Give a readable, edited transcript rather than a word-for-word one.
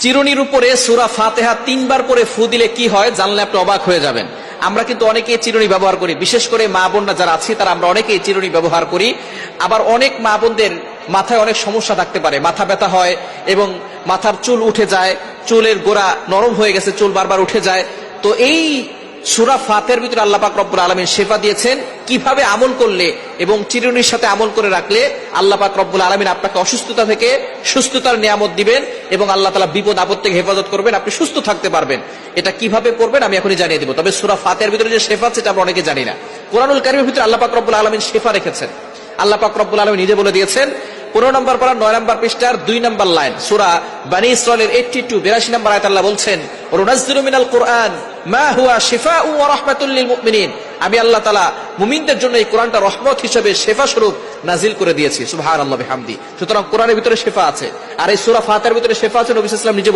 চিরুনির উপরে সূরা ফাতিহা 3 বার পরে ফু দিলে কি হয় জানলে আপনি অবাক হয়ে যাবেন। আমরা কিন্তু অনেকেই চিরুনি ব্যবহার করি, বিশেষ করে মা বোনরা যারা আছে তারা আমরা অনেকেই চিরুনি ব্যবহার করি। আবার অনেক মা বোনদের মাথায় অনেক সমস্যা থাকতে পারে, মাথা ব্যথা হয় এবং মাথার চুল উঠে যায়, চুলের গোড়া নরম হয়ে গেছে, চুল বারবার উঠে যায়। তো এই সূরা ফাতিহার ভিতরে আল্লাহ পাক রব্বুল আলামিন শিফা দিয়েছেন কিভাবে আমল করলে এবং চিরুনির সাথে আমল করে রাখলে আল্লাহ পাক রব্বুল আলামিন আপনাকে অসুস্থতা থেকে সুস্থতার নিয়ামত দিবেন এবং আল্লাহ তাআলা বিপদ আপদ থেকে হেফাজত করবেন, আপনি সুস্থ থাকতে পারবেন। এটা কিভাবে করবেন আমি এখনই জানিয়ে দেব। তবে সূরা ফাতিহার ভিতরে যে শিফা আছে এটা আমরা অনেকে জানি না। কোরআনুল কারীমের ভিতরে আল্লাহ পাক রব্বুল আলামিন শিফা রেখেছেন। আল্লাহ পাক রব্বুল আলামিন নিজে বলে দিয়েছেন 15 নম্বর পারা 9 নম্বর পৃষ্ঠার 2 নম্বর লাইন, সূরা বনী ইসরাঈলের 82 82 নম্বর আয়াত আল্লাহ বলছেন, ওয়ানুনাজ্জিলু মিনাল কুরআন মা হুয়া শিফাউ ওয়া রাহমাতুল লিল মুমিনিন। আমি আল্লাহ তাআলা মুমিনদের জন্য এই কোরআনটা রহমত হিসেবে শিফা স্বরূপ নাজিল করে দিয়েছি। সুবহানাল্লাহি বিহামদি। সুতরাং কোরআনের ভিতরে শিফা আছে, আর এই সূরা ফাতিহার ভিতরে শিফা আছে। নবী সাল্লাল্লাহু আলাইহি ওয়াসাল্লাম নিজে